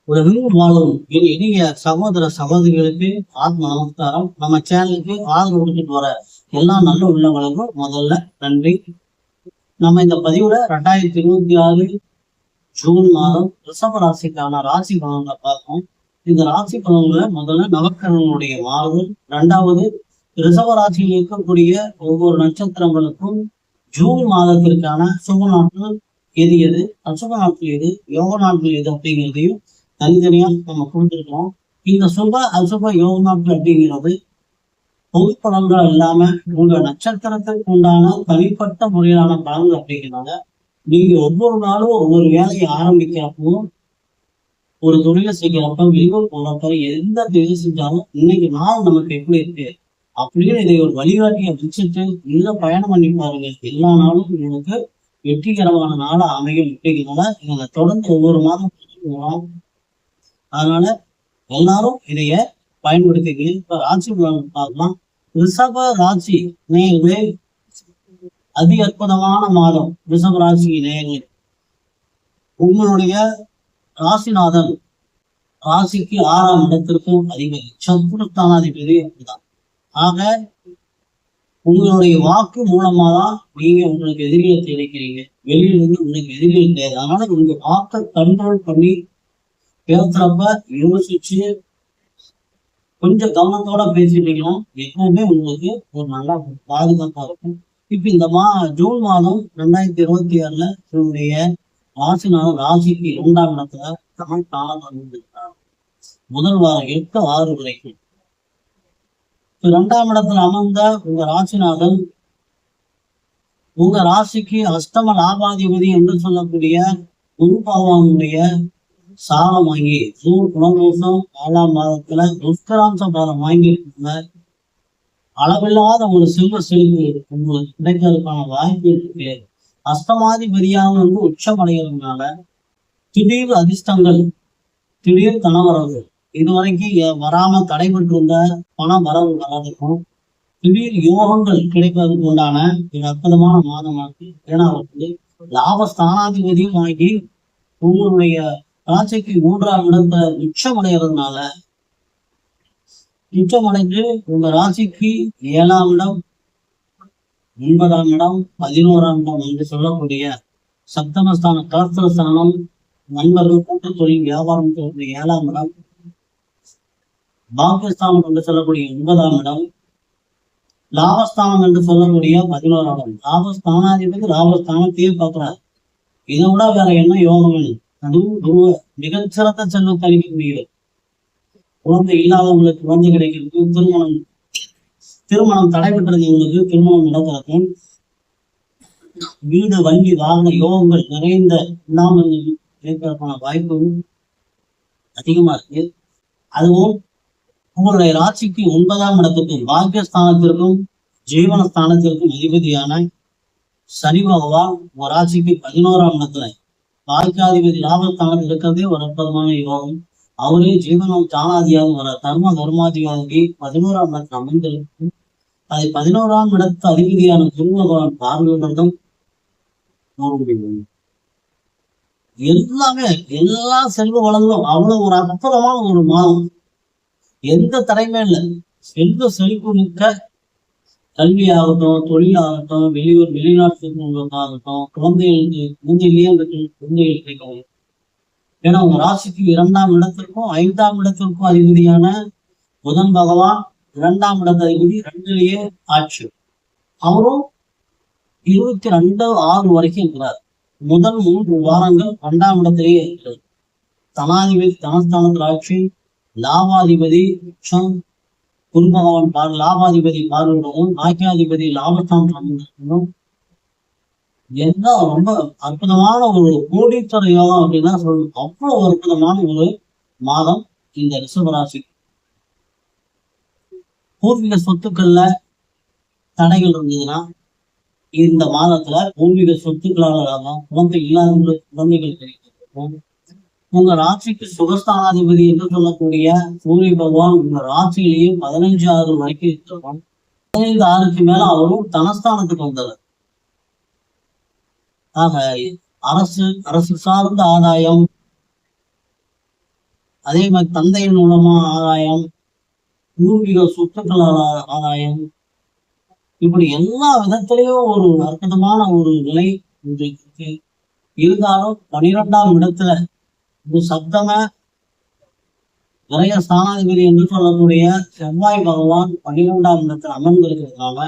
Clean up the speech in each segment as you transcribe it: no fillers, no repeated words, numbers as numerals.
உலகம் வாழும் என் இனிய சகோதர சகோதரிகளுக்கு ஆத்ம நமஸ்காரம். நம்ம சேனலுக்கு ஆதரவு கொடுத்துட்டு வர எல்லா நல்ல உள்ளவங்களுக்கும் முதல்ல நன்றி. நம்ம இந்த பதிவுல 2026 ஜூன் மாதம் ரிஷப ராசிக்கான ராசி பலன்களை பார்ப்போம். இந்த ராசி பலன்களை முதல்ல நவக்கிரகங்களுடைய மாறுதல், இரண்டாவது ரிஷப ராசியில் இருக்கக்கூடிய ஒவ்வொரு நட்சத்திரங்களுக்கும் ஜூன் மாதத்திற்கான சுப நாட்கள் எது எது, அசுப நாட்கள் எது, யோக நாட்கள் எது அப்படிங்கிறதையும் தனித்தனியா நம்ம கொடுத்துருக்கோம். இந்த சுப அசுப யோக நாட்கள் அப்படிங்கிறது பொது பலன்கள் இல்லாம உங்க நட்சத்திரத்துக்கு உண்டான தனிப்பட்ட முறையிலான பலன்கள் அப்படிங்கிறனால நீங்க ஒவ்வொரு நாளும் ஒவ்வொரு வேலையை ஆரம்பிக்கிறப்போ, ஒரு தொழிலை செய்கிறப்ப, வெளியூர் போறப்ப, எந்த தொழில் செஞ்சாலும் இன்னைக்கு நாள் நமக்கு எப்படி இருக்கு அப்படின்னு இதை ஒரு வழிகாட்டியை வச்சுட்டு இந்த பயணம் பண்ணி பாருங்க. எல்லா நாளும் உங்களுக்கு வெற்றிகரமான நாளா அமையும் அப்படிங்கிறனால இதை தொடர்ந்து ஒவ்வொரு மாதம் அதனால எல்லாரும் இதைய பயன்படுத்திக்க. இப்ப ராசி பலன் பார்க்கலாம். ரிஷப ராசி நேயர்களே, அதி அற்புதமான மாதம். ரிஷப ராசி நேயர்களே, உங்களுடைய ராசிநாதன் ராசிக்கு 6ஆம் இடத்திற்கும் அதிபதி, சத்துருஸ்தானாதிபதி அப்படிதான். ஆக உங்களுடைய வாக்கு மூலமா தான் நீங்க உங்களுக்கு எதிரிகளை தெரிவிக்கிறீங்க. வெளியில இருந்து உங்களுக்கு எதிரிகள் கிடையாது. அதனால உங்க வாக்கை கண்ட்ரோல் பண்ணி பேசுறப்ப யோசிச்சு கொஞ்சம் கவனத்தோட பேசிட்டீங்கன்னா எப்பவுமே உங்களுக்கு ஒரு நல்லா பாதுகாப்பா இருக்கும். இப்ப இந்த ஜூன் மாதம் 2026 உங்களுடைய ராசிநாதன் ராசிக்கு 2ஆம் இடத்துல காலம் முதல் வாரம் 8-6 வரைக்கும் 2ஆம் இடத்துல அமர்ந்த உங்க ராசிநாதன் உங்க ராசிக்கு அஷ்டம லாபாதிபதி என்று சொல்லக்கூடிய குரு பகவானுடைய சாலம் வாங்கி ஜூன் புனர்வசம் 4ஆம் மாதத்துல துஷ்கராம்ச பாலம் வாங்கி இருக்காங்க. அளவில்லாத ஒரு செல்வ செழிப்பு உங்களுக்கு கிடைக்கிறதுக்கான வாய்ப்பு இருக்கு. அஷ்டமாதிபதியாக வந்து உச்சம் அடைகிறதுனால திடீர் அதிர்ஷ்டங்கள், திடீர் கணவரவு, இதுவரைக்கும் வராம தடைபட்டு இருந்த பண வரவு வர்றதுக்கும் திடீர் யோகங்கள் கிடைப்பதற்கு உண்டான ஒரு அற்புதமான மாதமாக்கு. ஏன்னா வந்து லாபஸ்தானாதிபதியும் ஆகி உங்களுடைய ராசிக்கு 3ஆம் இடத்துல உச்சமடைகிறதுனால உச்சமடைந்து உங்க ராசிக்கு 7ஆம் இடம், 9ஆம் இடம், 11ஆம் இடம் என்று சொல்லக்கூடிய சப்தமஸ்தான கலஸ்திரஸ்தானம், நண்பர்கள், கூட்டு தொழில், வியாபாரம் சொல்லக்கூடிய 7ஆம் இடம், பாகிஸ்தானம் என்று சொல்லக்கூடிய 9ஆம் இடம், லாபஸ்தானம் என்று சொல்லக்கூடிய 11ஆம் இடம். லாபஸ்தானாதிபதி லாபஸ்தானத்தையே பார்க்கிறார். இதை விட வேற என்ன யோகம் வேணும்? அதுவும் குருவ மிகச்சிறந்த செல்வத்தை அளிக்கக்கூடியது. குழந்தை இல்லாதவங்களுக்கு குழந்தை கிடைக்கிறது, திருமணம் தடைபெற்றவங்களுக்கு திருமணம் நடக்கிறதும், வீடு வண்டி வாகன யோகங்கள் நிறைந்த இல்லாமல் இருக்கிறதுக்கான வாய்ப்பு அதிகமா இருக்கு. அதுவும் உங்களுடைய ராசிக்கு 9ஆம் இடத்துக்கும் பாக்கியஸ்தானத்திற்கும் ஜீவனஸ்தானத்திற்கும் அதிபதியான சனி பகவான் உங்க ராசிக்கு 11ஆம் இடத்துல பாக்கியாதிபதி லாபஸ்தானத்தில் இருக்கிறதே ஒரு அற்புதமான யோகம். அவரே ஜீவனம் தானாதியாக வர தர்ம தர்மாதிகாரி 11ஆம் இடத்துல அமைந்திருக்கும். அது 11ஆம் இடத்து அதிபதியான குரு பகவான் பார்வையிடுறதும் எல்லாமே எல்லா செல்வ வளங்களும் அவ்வளவு ஒரு அற்புதமான ஒரு மாதம். எந்த தடையுமே இல்லை. செல்வ செழிப்பு மிக்க கல்வியாகட்டும், தொழிலாகட்டும், வெளிநாட்டுக்காகட்டும், குழந்தைகளுக்கு குழந்தைகள் கிடைக்கும். ஏன்னா உங்க ராசிக்கு 2ஆம் இடத்திற்கும் 5ஆம் இடத்திற்கும் அதிபதியான புதன் பகவான் 2ஆம் இடத்து அதிபதி 2லேயே ஆட்சி. அவரும் 22/6 வரைக்கும் இருக்கிறார். முதல் 3 வாரங்கள் 2ஆம் இடத்திலேயே இருக்கிறது. தனாதிபதி தனஸ்தானத்தில் ஆட்சி, லாபாதிபதி உச்சம், குரு பகவான் லாபாதிபதி பார்வையிடவும், பாக்கியாதிபதி லாபஸ்தானம் எல்லாம் ரொம்ப அற்புதமான ஒரு கோடீஸ்வர யோகம் அப்படின்னா சொல்லணும். அவ்வளவு அற்புதமான ஒரு மாதம் இந்த ரிஷபராசி. பூர்வீக சொத்துக்கள்ல தடைகள் இருந்ததுன்னா இந்த மாதத்துல பூர்வீக சொத்துக்களால குழந்தை இல்லாதவங்களுக்கு குழந்தைகள் கிடைக்கும். உங்க ராசிக்கு சுகஸ்தானாதிபதி என்று சொல்லக்கூடிய சூரிய பகவான் உங்க ராசியிலேயே 15/6 வரைக்கும் இருக்கும். 15/6க்கு மேல அவரும் தனஸ்தானத்துக்கு வந்தவர். ஆக அரசு சார்ந்த ஆதாயம், அதே மாதிரி தந்தையின் மூலமா ஆதாயம், பூர்வீக சொத்துக்கள் ஆதாயம், இப்படி எல்லா விதத்திலையும் ஒரு அற்புதமான ஒரு நிலை இன்றைக்கு இருந்தாலும் 12ஆம் இடத்துல இது சப்தம நிறைய ஸ்தானாதிபதி என்று சொல்லக்கூடிய செவ்வாய் பகவான் 12ஆம் இடத்துல அமர்ந்திருக்கிறதுனால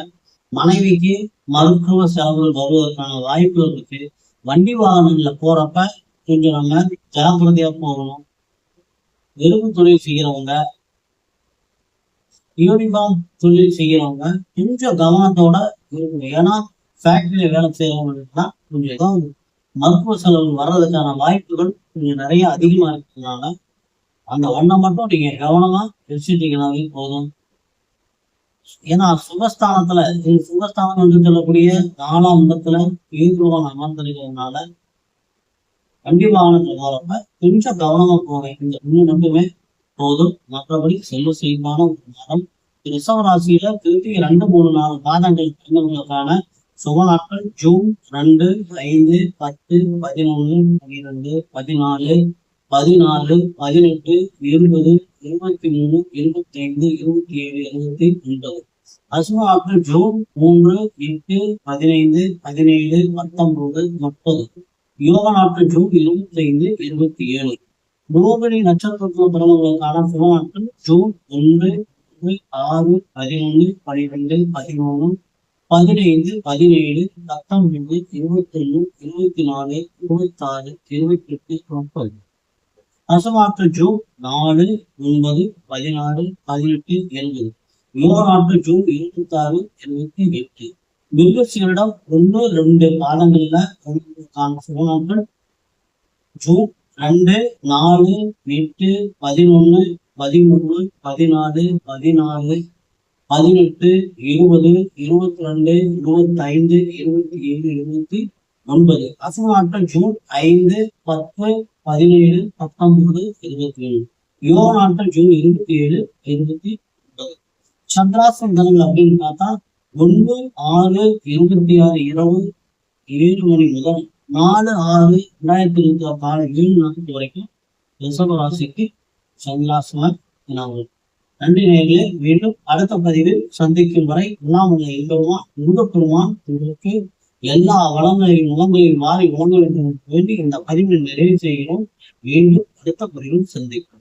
மனைவிக்கு மருத்துவ செலவுகள் வருவதற்கான வாய்ப்புகள் இருக்கு. வண்டி வாகனங்கள்ல போறப்ப கொஞ்சம் நம்ம ஜாக்கிரதையா போகணும். எறும்பு தொழில் செய்யறவங்க, யூனிஃபார்ம் தொழில் செய்யறவங்க கொஞ்சம் கவனத்தோட இருக்கணும். ஏன்னா ஃபேக்டரியில வேலை செய்யறவங்கன்னா கொஞ்சம் மருத்துவ செலவு வர்றதுக்கான வாய்ப்புகள் கொஞ்சம் நிறைய அதிகமா இருக்கிறதுனால அந்த வண்ணம் மட்டும் நீங்க கவனமா வச்சுட்டீங்கன்னாவே போதும். ஏன்னா சுகஸ்தானத்துல சுகஸ்தானம் என்று சொல்லக்கூடிய 4ஆம் இடத்துல ஈர்வன் அமர்ந்திருக்கிறதுனால வண்டி வாகனத்துல போறப்ப கொஞ்சம் கவனமா போவேன். இந்த ஒண்ணு மட்டுமே போதும். மற்றபடி செல்வ செழிப்பான ஒரு மரம். ரிஷப ராசியில திருப்பி 2, 3, 4 மாதங்கள் பிறந்தவங்களுக்கான சுப நாட்கள் ஜூன் 2, 5, 10, 11, 12, 14, 14, 18, 20, 23, 25, 27, 29. அசுப நாட்கள் ஜூன் 3, 8, 15, 17, 19, 30. யோக நாட்கள் ஜூன் 25, 27. ரோகிணி நட்சத்திரத்தில் பிறந்தவர்களுக்கான சுப நாட்கள் ஜூன் 1, 6, 11, 12, 13, 15, 17, 19, 21, 24, 26, 28, 30. அசமாற்று ஜூன் 4, 9, 16, 18, 20. யோக நாட்கள் ஜூன் 26, 28. மிருகசீரிடம் 1, 2 பாதங்கள்ல சுப நாட்கள் ஜூன் 2, 4, 8, 11, 13, 14, 16, 18, 20, 22, 25, 27, 29. அசுப நாட்கள் ஜூன் 5, 10, 17, 19, 27. யோக நாட்கள் ஜூன் 27, 29. சந்திராசிரம தினங்கள் அப்படின்னு பார்த்தா 1, 6, 26 இரவு 7 மணி முதல் 4, 6, 2026 காலை 7 நாட்கள் வரைக்கும் ரிஷப ராசிக்கு சந்திராசிரம தினங்கள். நன்றி நேயர்களே. மீண்டும் அடுத்த பதிவில் சந்திக்கும் வரை உண்ணாமலை எம்பெருமான் முருகப்பெருமான் உங்களுக்கு எல்லா வளங்களையும் நலங்களையும் மாறி வழங்க வேண்டும் வேண்டி இந்த பதிவில் நிறைவு செய்கிறோம். மீண்டும் அடுத்த பதிவில் சந்திக்கும்.